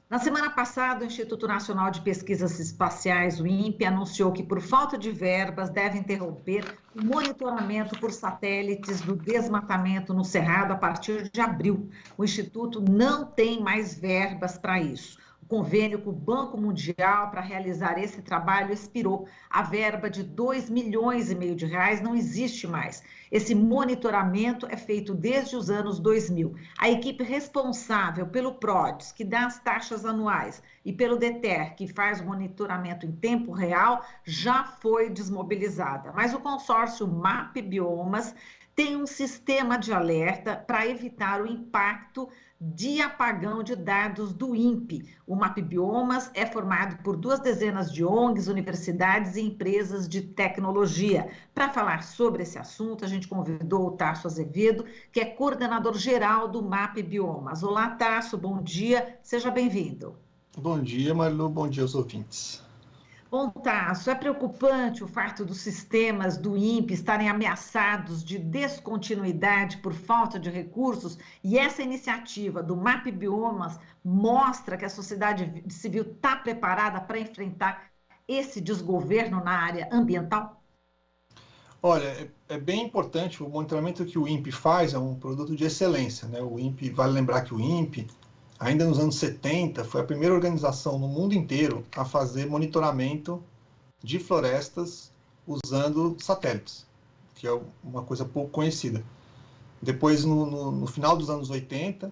Na semana passada, o Instituto Nacional de Pesquisas Espaciais, o INPE, anunciou que, por falta de verbas, deve interromper o monitoramento por satélites do desmatamento no Cerrado a partir de abril. O Instituto não tem mais verbas para isso. O convênio com o Banco Mundial para realizar esse trabalho expirou. A verba de 2,5 milhões de reais não existe mais. Esse monitoramento é feito desde os anos 2000. A equipe responsável pelo PRODES, que dá as taxas anuais, e pelo DETER, que faz o monitoramento em tempo real, já foi desmobilizada. Mas o consórcio MAP Biomas tem um sistema de alerta para evitar o impacto de apagão de dados do INPE. O MAP Biomas é formado por 2 dezenas de ONGs, universidades e empresas de tecnologia. Para falar sobre esse assunto, a gente convidou o Tasso Azevedo, que é coordenador geral do MAP Biomas. Olá, Tasso, bom dia, seja bem-vindo. Bom dia, Marilu, bom dia aos ouvintes. Bom, Tasso, é preocupante o fato dos sistemas do INPE estarem ameaçados de descontinuidade por falta de recursos, e essa iniciativa do MAP Biomas mostra que a sociedade civil está preparada para enfrentar esse desgoverno na área ambiental? Olha, é bem importante, o monitoramento que o INPE faz é um produto de excelência, né? O INPE, vale lembrar que o INPE, ainda nos anos 70, foi a primeira organização no mundo inteiro a fazer monitoramento de florestas usando satélites, que é uma coisa pouco conhecida. Depois, no final dos anos 80,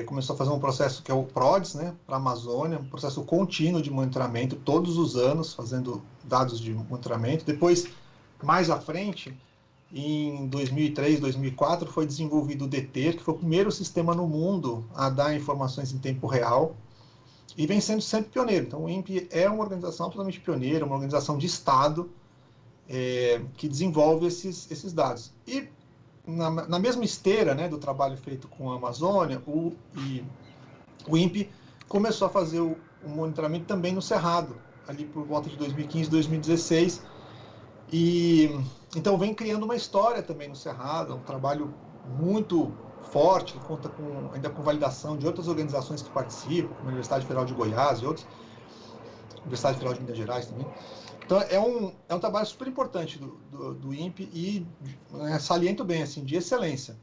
começou a fazer um processo que é o PRODES, né, para a Amazônia, um processo contínuo de monitoramento, todos os anos, fazendo dados de monitoramento. Depois, mais à frente, em 2003, 2004, foi desenvolvido o DETER, que foi o primeiro sistema no mundo a dar informações em tempo real, e vem sendo sempre pioneiro. Então, o INPE é uma organização absolutamente pioneira, uma organização de Estado que desenvolve esses dados. E na mesma esteira, né, do trabalho feito com a Amazônia, o INPE começou a fazer o monitoramento também no Cerrado, ali por volta de 2015, 2016, e então vem criando uma história também no Cerrado, um trabalho muito forte, que conta ainda com validação de outras organizações que participam, como a Universidade Federal de Goiás e outros, Universidade Federal de Minas Gerais também. Então é um trabalho super importante do INPE e saliento bem, assim, de excelência.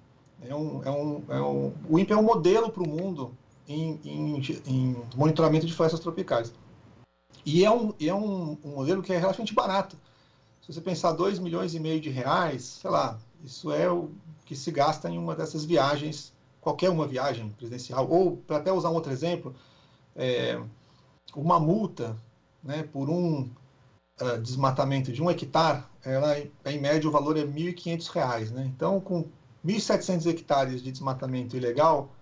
O INPE é um modelo para o mundo em monitoramento de florestas tropicais. E é um modelo que é relativamente barato. Se você pensar 2,5 milhões de reais, sei lá, isso é o que se gasta em uma dessas viagens, qualquer uma viagem presidencial. Ou, para até usar um outro exemplo, uma multa, né, por desmatamento de 1 hectare, em média, o valor é R$ 1.500. Né? Então, com 1.700 hectares de desmatamento ilegal,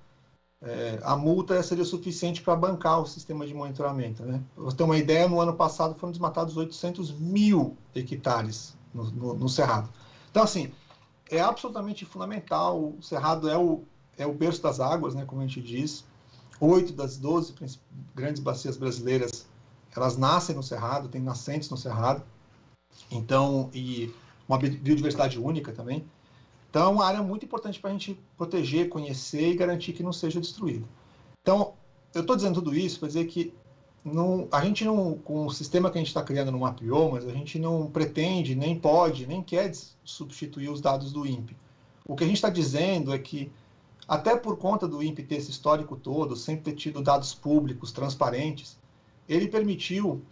a multa seria suficiente para bancar o sistema de monitoramento. Né? Para você ter uma ideia, no ano passado foram desmatados 800 mil hectares no Cerrado. Então, assim, é absolutamente fundamental. O Cerrado é o berço das águas, né, como a gente diz. 8 das 12 grandes bacias brasileiras, elas nascem no Cerrado, tem nascentes no Cerrado. Então, e uma biodiversidade única também. Então, é uma área muito importante para a gente proteger, conhecer e garantir que não seja destruída. Então, eu estou dizendo tudo isso para dizer que a gente não, com o sistema que a gente está criando no MAP Biomas, a gente não pretende, nem pode, nem quer substituir os dados do INPE. O que a gente está dizendo é que, até por conta do INPE ter esse histórico todo, sempre ter tido dados públicos, transparentes, ele permitiu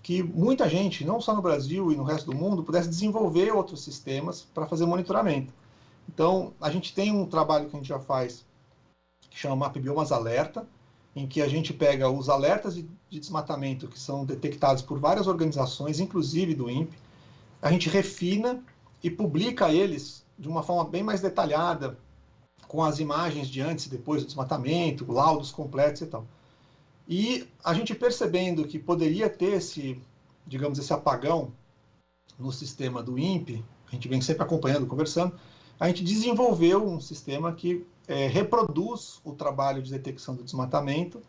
que muita gente, não só no Brasil e no resto do mundo, pudesse desenvolver outros sistemas para fazer monitoramento. Então, a gente tem um trabalho que a gente já faz, que chama MAP Biomas Alerta, em que a gente pega os alertas de desmatamento que são detectados por várias organizações, inclusive do INPE, a gente refina e publica eles de uma forma bem mais detalhada, com as imagens de antes e depois do desmatamento, laudos completos e tal. E a gente percebendo que poderia ter esse apagão no sistema do INPE, a gente vem sempre acompanhando, conversando, a gente desenvolveu um sistema que reproduz o trabalho de detecção do desmatamento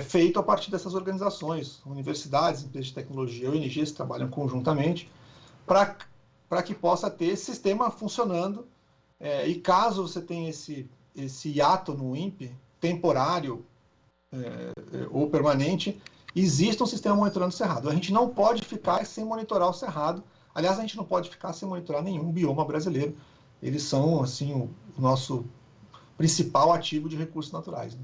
feito a partir dessas organizações, universidades, empresas de tecnologia, ONGs que trabalham conjuntamente, para que possa ter esse sistema funcionando. E caso você tenha esse hiato no INPE, temporário, ou permanente, existe um sistema monitorando o cerrado. A gente não pode ficar sem monitorar o cerrado. Aliás, a gente não pode ficar sem monitorar nenhum bioma brasileiro. Eles são, assim, o nosso principal ativo de recursos naturais, né?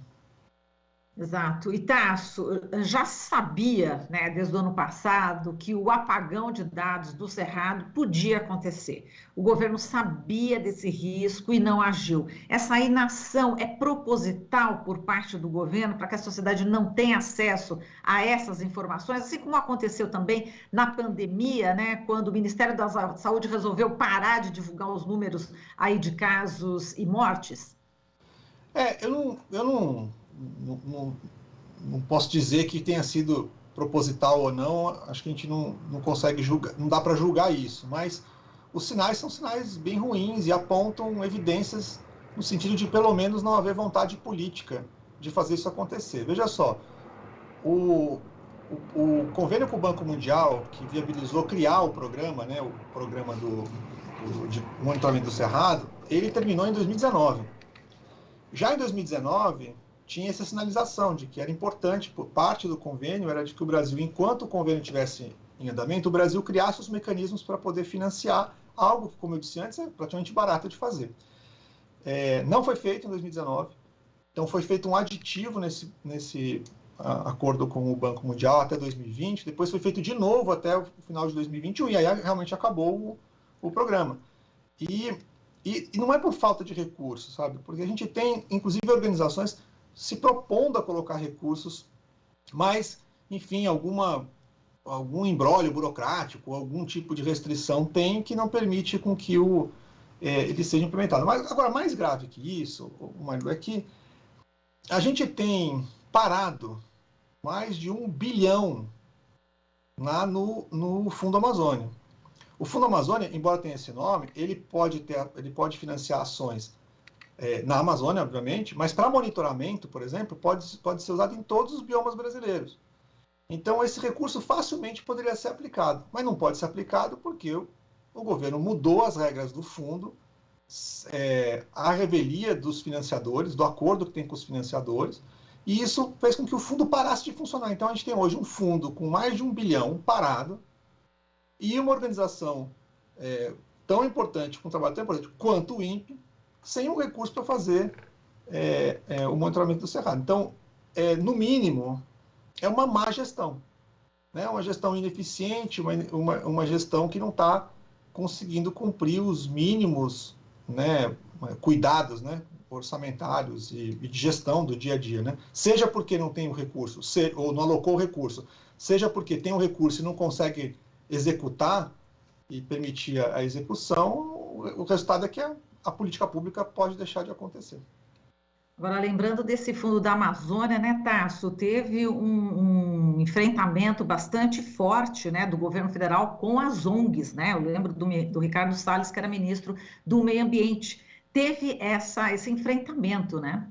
Exato. E Tasso, já sabia, né, desde o ano passado, que o apagão de dados do Cerrado podia acontecer. O governo sabia desse risco e não agiu. Essa inação é proposital por parte do governo para que a sociedade não tenha acesso a essas informações, assim como aconteceu também na pandemia, né, quando o Ministério da Saúde resolveu parar de divulgar os números aí de casos e mortes? Eu não posso dizer que tenha sido proposital ou não, acho que a gente não consegue julgar, não dá para julgar isso, mas os sinais são sinais bem ruins e apontam evidências no sentido de, pelo menos, não haver vontade política de fazer isso acontecer. Veja só, o convênio com o Banco Mundial, que viabilizou criar o programa, né, o programa de monitoramento do Cerrado, ele terminou em 2019. Já em 2019, tinha essa sinalização de que era importante, por parte do convênio, era de que o Brasil, enquanto o convênio estivesse em andamento, o Brasil criasse os mecanismos para poder financiar algo que, como eu disse antes, é praticamente barato de fazer. Não foi feito em 2019, então foi feito um aditivo nesse acordo com o Banco Mundial até 2020, depois foi feito de novo até o final de 2021, e aí realmente acabou o programa. E não é por falta de recursos, sabe? Porque a gente tem, inclusive, organizações se propondo a colocar recursos, mas, enfim, algum embrólio burocrático, algum tipo de restrição tem que não permite com que ele seja implementado. Mas, agora, mais grave que isso, Mário, é que a gente tem parado mais de 1 bilhão lá no Fundo Amazônia. O Fundo Amazônia, embora tenha esse nome, ele pode financiar ações na Amazônia, obviamente, mas para monitoramento, por exemplo, pode ser usado em todos os biomas brasileiros. Então, esse recurso facilmente poderia ser aplicado, mas não pode ser aplicado porque o governo mudou as regras do fundo, a revelia dos financiadores, do acordo que tem com os financiadores, e isso fez com que o fundo parasse de funcionar. Então, a gente tem hoje um fundo com mais de 1 bilhão parado, e uma organização tão importante, com um trabalho tão importante quanto o INPE, sem um recurso para fazer o monitoramento do Cerrado. Então, no mínimo, é uma má gestão, né? Uma gestão ineficiente, uma gestão que não está conseguindo cumprir os mínimos, né, cuidados, né, orçamentários e de gestão do dia a dia, né? Seja porque não tem o recurso, ou não alocou o recurso, seja porque tem o recurso e não consegue executar e permitir a execução, o resultado é que a política pública pode deixar de acontecer. Agora, lembrando desse fundo da Amazônia, né, Tasso, teve um enfrentamento bastante forte, né, do governo federal com as ONGs, né? Eu lembro do Ricardo Salles, que era ministro do Meio Ambiente. Teve esse enfrentamento, né?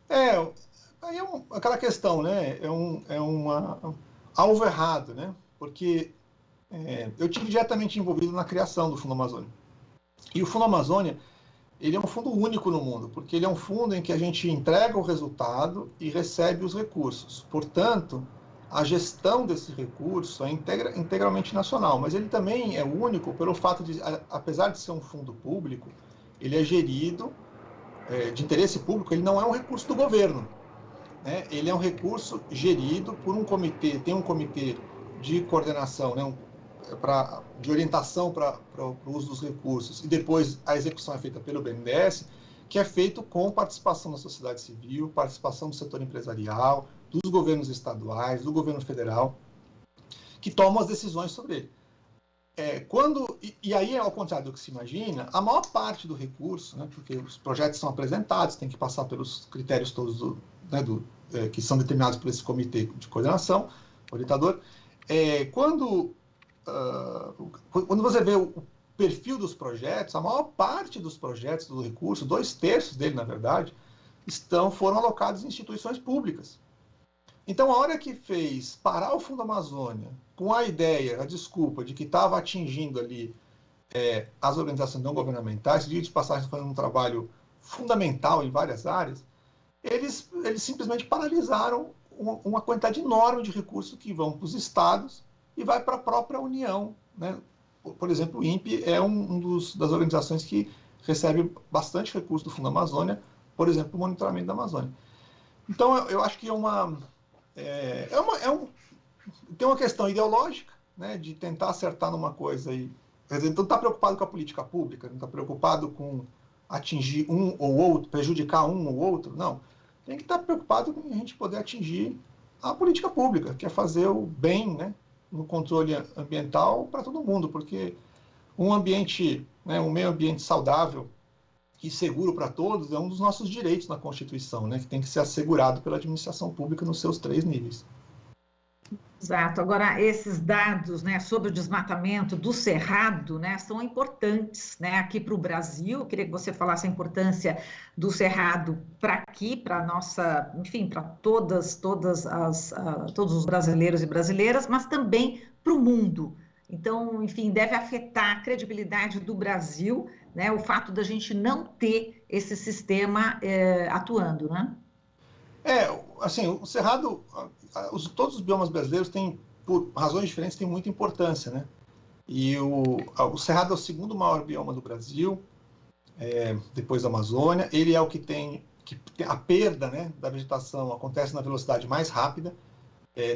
Aí aquela questão, né? Alvo errado, né? Porque eu tive diretamente envolvido na criação do Fundo Amazônia. E o Fundo Amazônia, ele é um fundo único no mundo, porque ele é um fundo em que a gente entrega o resultado e recebe os recursos. Portanto, a gestão desse recurso é integralmente nacional, mas ele também é único pelo fato de, apesar de ser um fundo público, ele é gerido de interesse público, ele não é um recurso do governo, né? Ele é um recurso gerido por um comitê, tem um comitê de coordenação, né, de orientação para o uso dos recursos, e depois a execução é feita pelo BNDES, que é feito com participação da sociedade civil, participação do setor empresarial, dos governos estaduais, do governo federal, que tomam as decisões sobre ele. E aí, ao contrário do que se imagina, a maior parte do recurso, né, porque os projetos são apresentados, tem que passar pelos critérios todos que são determinados por esse comitê de coordenação, orientador, quando você vê o perfil dos projetos, a maior parte dos projetos do recurso, 2/3 dele, na verdade, foram alocados em instituições públicas. Então, a hora que fez parar o Fundo Amazônia com a desculpa de que estava atingindo ali as organizações não governamentais, de passagem fazendo um trabalho fundamental em várias áreas, eles simplesmente paralisaram uma quantidade enorme de recursos que vão para os estados e vai para a própria União, né? Por exemplo, o INPE é das organizações que recebe bastante recurso do Fundo Amazônia, por exemplo, o monitoramento da Amazônia. Então, eu acho que tem uma questão ideológica, né, de tentar acertar numa coisa e, quer dizer, não está preocupado com a política pública, não está preocupado com atingir um ou outro, prejudicar um ou outro, não. Tem que estar preocupado com a gente poder atingir a política pública, que é fazer o bem, né, no controle ambiental para todo mundo, porque um ambiente, né, um meio ambiente saudável e seguro para todos é um dos nossos direitos na Constituição, né, que tem que ser assegurado pela administração pública nos seus 3 níveis. Exato. Agora, esses dados, né, sobre o desmatamento do Cerrado, né, são importantes, né, aqui para o Brasil. Eu queria que você falasse a importância do Cerrado para aqui, para nossa, enfim, para todos os brasileiros e brasileiras, mas também para o mundo. Então, enfim, deve afetar a credibilidade do Brasil, né, o fato da gente não ter esse sistema atuando, né? Assim, o Cerrado, todos os biomas brasileiros têm, por razões diferentes, têm muita importância, né? E o Cerrado é o segundo maior bioma do Brasil, depois da Amazônia. Ele é o que tem a perda, né, da vegetação acontece na velocidade mais rápida,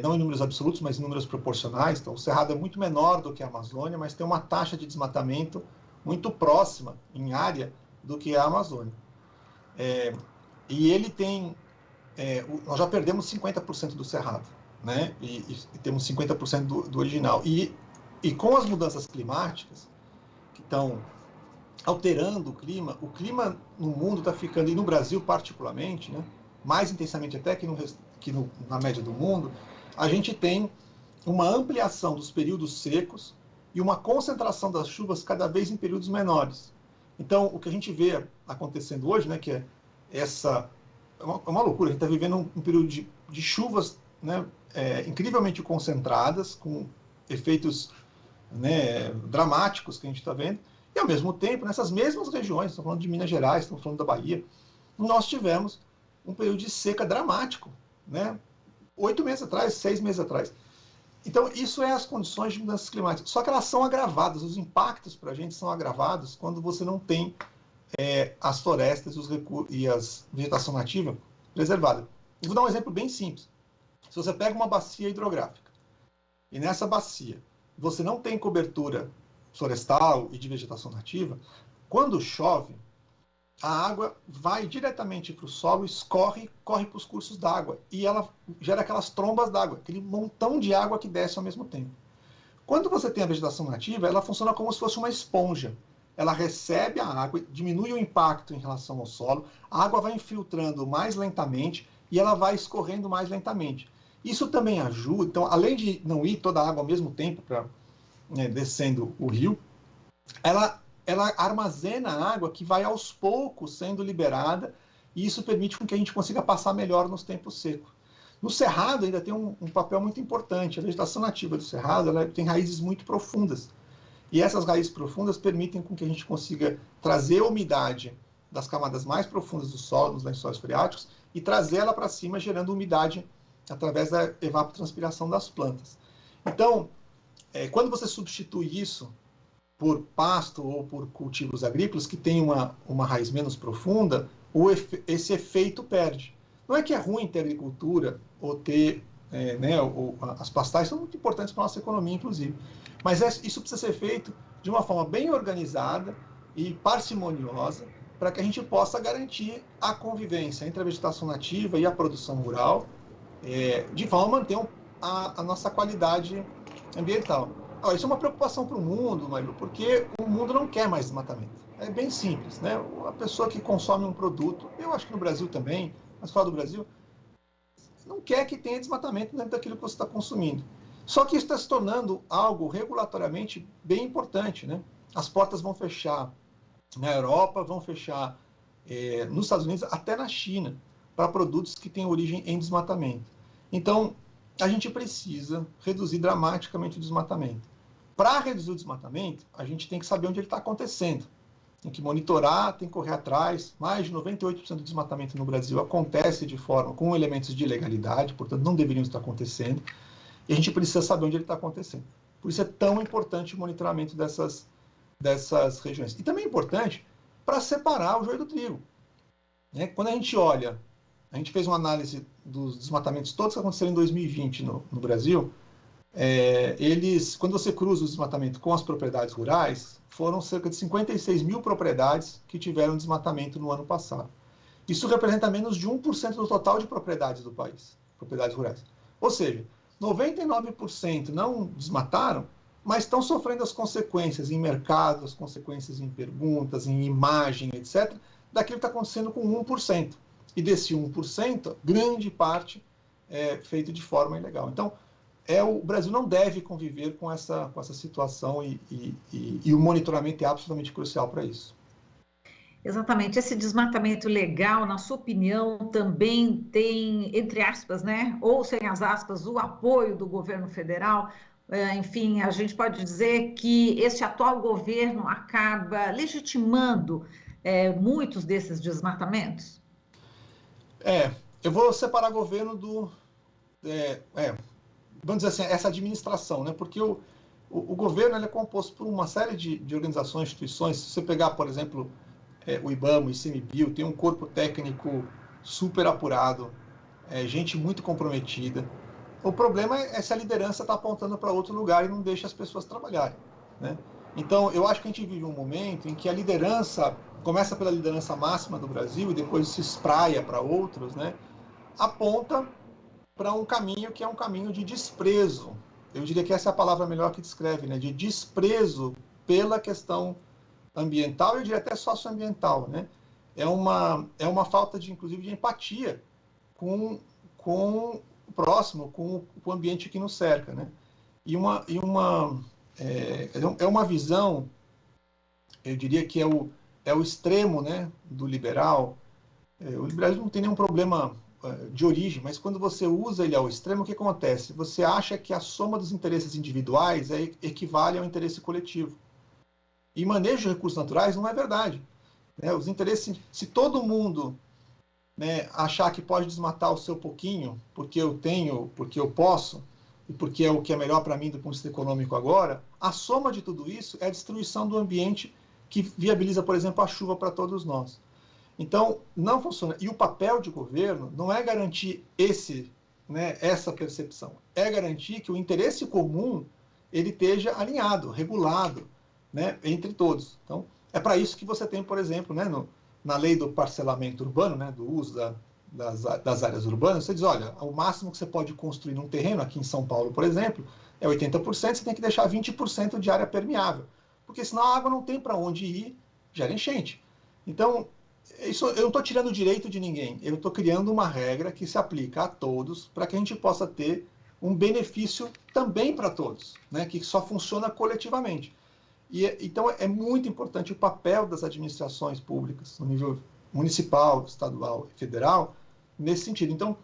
não em números absolutos, mas em números proporcionais. Então, o Cerrado é muito menor do que a Amazônia, mas tem uma taxa de desmatamento muito próxima em área do que a Amazônia. E ele tem nós já perdemos 50% do Cerrado, né? E temos 50% do original. E com as mudanças climáticas, que estão alterando o clima no mundo está ficando, e no Brasil particularmente, né, mais intensamente até que na média do mundo, a gente tem uma ampliação dos períodos secos e uma concentração das chuvas cada vez em períodos menores. Então, o que a gente vê acontecendo hoje, né, que é uma loucura. A gente está vivendo um período de chuvas, né, incrivelmente concentradas, com efeitos, né, dramáticos que a gente está vendo. E, ao mesmo tempo, nessas mesmas regiões, estamos falando de Minas Gerais, estamos falando da Bahia, nós tivemos um período de seca dramático, né, 8 meses atrás, 6 meses atrás. Então, isso é as condições de mudanças climáticas. Só que elas são agravadas, os impactos para a gente são agravados quando você não tem as florestas e a vegetação nativa preservada. Eu vou dar um exemplo bem simples. Se você pega uma bacia hidrográfica e nessa bacia você não tem cobertura florestal e de vegetação nativa, quando chove, a água vai diretamente para o solo, corre para os cursos d'água e ela gera aquelas trombas d'água, aquele montão de água que desce ao mesmo tempo. Quando você tem a vegetação nativa, ela funciona como se fosse uma esponja. Ela recebe a água, diminui o impacto em relação ao solo, a água vai infiltrando mais lentamente e ela vai escorrendo mais lentamente. Isso também ajuda, então, além de não ir toda a água ao mesmo tempo descendo o rio, ela armazena a água que vai aos poucos sendo liberada e isso permite com que a gente consiga passar melhor nos tempos secos. No Cerrado ainda tem um papel muito importante. A vegetação nativa do Cerrado ela tem raízes muito profundas. E essas raízes profundas permitem com que a gente consiga trazer a umidade das camadas mais profundas do solo, nos lençóis freáticos, e trazer ela para cima, gerando umidade através da evapotranspiração das plantas. Então, quando você substitui isso por pasto ou por cultivos agrícolas que têm uma raiz menos profunda, esse efeito perde. Não é que é ruim ter agricultura ou ter... as pastagens são muito importantes para a nossa economia, inclusive. Mas isso precisa ser feito de uma forma bem organizada e parcimoniosa para que a gente possa garantir a convivência entre a vegetação nativa e a produção rural, de forma a manter a nossa qualidade ambiental. Isso é uma preocupação para o mundo, Marilu, porque o mundo não quer mais desmatamento. É bem simples, né? A pessoa que consome um produto, eu acho que no Brasil também, mas fora do Brasil, não quer que tenha desmatamento dentro daquilo que você está consumindo. Só que isso está se tornando algo regulatoriamente bem importante, né? As portas vão fechar na Europa, vão fechar nos Estados Unidos, até na China, para produtos que têm origem em desmatamento. Então, a gente precisa reduzir dramaticamente o desmatamento. Para reduzir o desmatamento, a gente tem que saber onde ele está acontecendo. tem que monitorar, tem que correr atrás. Mais de 98% do desmatamento no Brasil acontece de forma com elementos de ilegalidade, portanto não deveriam estar acontecendo, e a gente precisa saber onde ele está acontecendo. Por isso é tão importante o monitoramento dessas regiões. E também é importante para separar o joio do trigo. Né? Quando a gente olha, a gente fez uma análise dos desmatamentos todos que aconteceram em 2020 no Brasil, quando você cruza o desmatamento com as propriedades rurais, foram cerca de 56 mil propriedades que tiveram desmatamento no ano passado. Isso representa menos de 1% do total de propriedades do país, propriedades rurais. Ou seja, 99% não desmataram, mas estão sofrendo as consequências em mercado, as consequências em perguntas, em imagem, etc., daquilo que está acontecendo com 1%. E desse 1%, grande parte é feito de forma ilegal. Então, o Brasil não deve conviver com essa situação e o monitoramento é absolutamente crucial para isso. Exatamente. Esse desmatamento legal, na sua opinião, também tem, entre aspas, né, ou sem as aspas, o apoio do governo federal? Enfim, a gente pode dizer que esse atual governo acaba legitimando muitos desses desmatamentos? Eu vou separar governo vamos dizer assim, essa administração, né? Porque o governo ele é composto por uma série de organizações, instituições. Se você pegar, por exemplo, o IBAMA, o ICMBio, tem um corpo técnico super apurado, gente muito comprometida. O problema é se a liderança está apontando para outro lugar e não deixa as pessoas trabalharem, né? Então, eu acho que a gente vive um momento em que a liderança começa pela liderança máxima do Brasil e depois se espraia para outros, né? Aponta para um caminho que é um caminho de desprezo. Eu diria que essa é a palavra melhor que descreve, né? De desprezo pela questão ambiental, eu diria até socioambiental, né? É uma falta inclusive, de empatia com o próximo, com o ambiente que nos cerca, né? É uma visão, eu diria que é o extremo, né, do liberal. O liberalismo não tem nenhum problema de origem, mas quando você usa ele ao extremo, o que acontece? Você acha que a soma dos interesses individuais equivale ao interesse coletivo. E manejo de recursos naturais não é verdade. Né? Os interesses, se todo mundo, né, achar que pode desmatar o seu pouquinho, porque eu tenho, porque eu posso, e porque é o que é melhor para mim do ponto de vista econômico agora, a soma de tudo isso é a destruição do ambiente que viabiliza, por exemplo, a chuva para todos nós. Então, não funciona. E o papel de governo não é garantir essa percepção. É garantir que o interesse comum ele esteja alinhado, regulado, né, entre todos. Então, é para isso que você tem, por exemplo, né, na lei do parcelamento urbano, né, do uso das áreas urbanas, você diz, olha, o máximo que você pode construir num terreno, aqui em São Paulo, por exemplo, é 80%, você tem que deixar 20% de área permeável. Porque senão a água não tem para onde ir, gera enchente. Então, isso, eu não estou tirando o direito de ninguém, eu estou criando uma regra que se aplica a todos para que a gente possa ter um benefício também para todos, né, que só funciona coletivamente. Então é muito importante o papel das administrações públicas, no nível municipal, estadual e federal, nesse sentido. Então,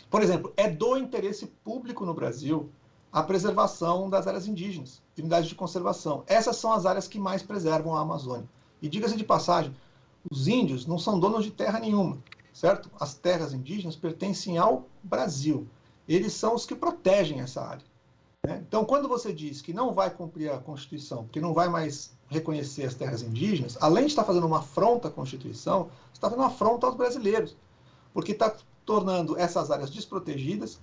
por exemplo, é do interesse público no Brasil a preservação das áreas indígenas, unidades de conservação. Essas são as áreas que mais preservam a Amazônia. E diga-se de passagem, os índios não são donos de terra nenhuma, certo? As terras indígenas pertencem ao Brasil. Eles são os que protegem essa área. Né? Então, quando você diz que não vai cumprir a Constituição, porque não vai mais reconhecer as terras indígenas, além de estar fazendo uma afronta à Constituição, você está fazendo uma afronta aos brasileiros, porque está tornando essas áreas desprotegidas,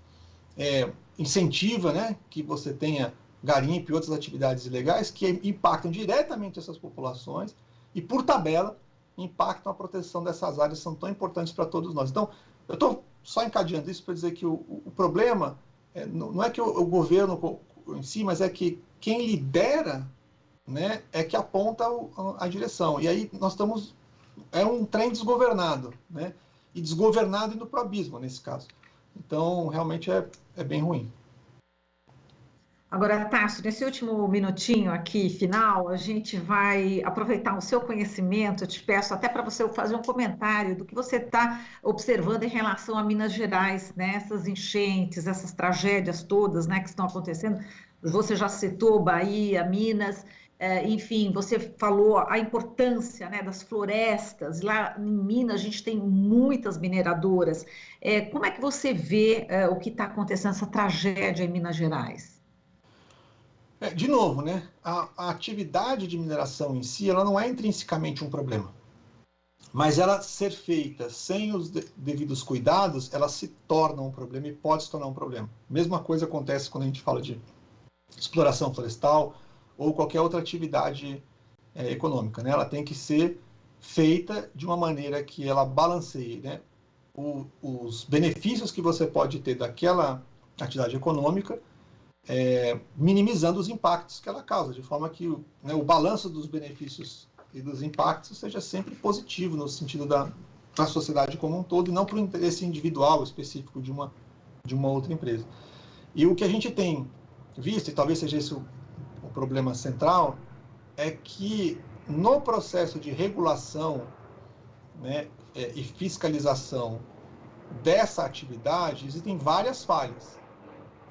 incentiva, né, que você tenha garimpo e outras atividades ilegais que impactam diretamente essas populações e, por tabela, impactam a proteção dessas áreas que são tão importantes para todos nós. Então, eu estou só encadeando isso para dizer que o problema não é que o governo em si, mas é que quem lidera, né, é que aponta a direção. E aí nós estamos... É um trem desgovernado, né? E desgovernado indo para o abismo, nesse caso. Então, realmente é bem ruim. Agora, Tássio, nesse último minutinho aqui, final, a gente vai aproveitar o seu conhecimento. Eu te peço até para você fazer um comentário do que você está observando em relação a Minas Gerais, né? Essas enchentes, essas tragédias todas, né, que estão acontecendo. Você já citou Bahia, Minas. enfim, você falou a importância, né, das florestas. Lá em Minas a gente tem muitas mineradoras. Como é que você vê o que está acontecendo, essa tragédia em Minas Gerais? De novo, né, a atividade de mineração em si, ela não é intrinsecamente um problema. Mas ela ser feita sem os devidos cuidados, ela se torna um problema e pode se tornar um problema. Mesma coisa acontece quando a gente fala de exploração florestal ou qualquer outra atividade econômica, né? Ela tem que ser feita de uma maneira que ela balanceie, né, os benefícios que você pode ter daquela atividade econômica, minimizando os impactos que ela causa, de forma que o balanço dos benefícios e dos impactos seja sempre positivo no sentido da sociedade como um todo e não para o interesse individual específico de uma outra empresa. E o que a gente tem visto, e talvez seja esse o problema central, é que no processo de regulação, né, e fiscalização dessa atividade existem várias falhas.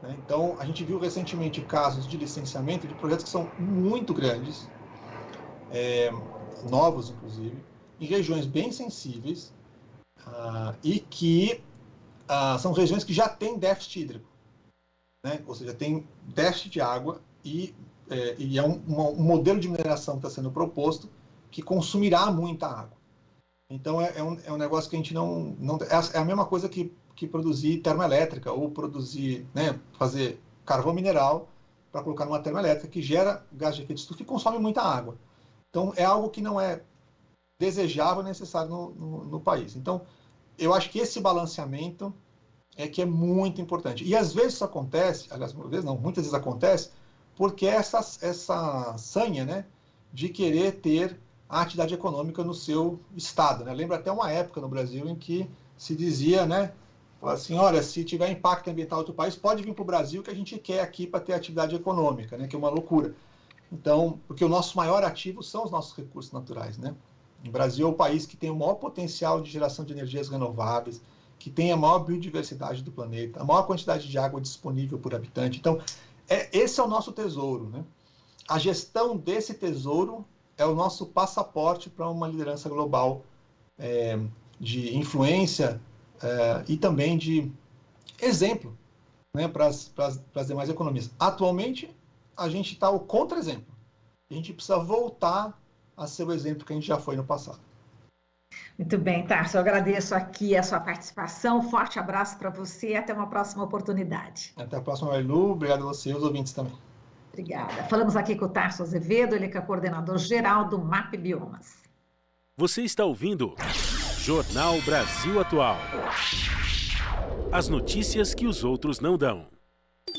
Né? Então, a gente viu recentemente casos de licenciamento de projetos que são muito grandes, novos inclusive, em regiões bem sensíveis, e que são regiões que já têm déficit hídrico, né? Ou seja, tem déficit de água e é um modelo de mineração que está sendo proposto que consumirá muita água. Então, é um negócio que a gente não é a mesma coisa que produzir termoelétrica ou produzir, né, fazer carvão mineral para colocar numa termoelétrica que gera gás de efeito de estufa e consome muita água. Então, é algo que não é desejável e necessário no país. Então, eu acho que esse balanceamento que é muito importante. E às vezes isso acontece, aliás, muitas vezes acontece, porque essa sanha, né, de querer ter a atividade econômica no seu estado. Né? Lembra até uma época no Brasil em que se dizia, né, assim, olha, se tiver impacto ambiental em outro país, pode vir para o Brasil que a gente quer aqui para ter atividade econômica, né, que é uma loucura. Então, porque o nosso maior ativo são os nossos recursos naturais, né? O Brasil é o país que tem o maior potencial de geração de energias renováveis, que tem a maior biodiversidade do planeta, a maior quantidade de água disponível por habitante. Então, esse é o nosso tesouro, né? A gestão desse tesouro é o nosso passaporte para uma liderança global de influência e também de exemplo, né, para as demais economias. Atualmente, a gente está o contra-exemplo. A gente precisa voltar a ser o exemplo que a gente já foi no passado. Muito bem, Tarso, eu agradeço aqui a sua participação. Um forte abraço para você e até uma próxima oportunidade. Até a próxima, Marilu. Obrigado a você e aos ouvintes também. Obrigada. Falamos aqui com o Tarso Azevedo, ele que é coordenador geral do MAP Biomas. Você está ouvindo Jornal Brasil Atual. As notícias que os outros não dão.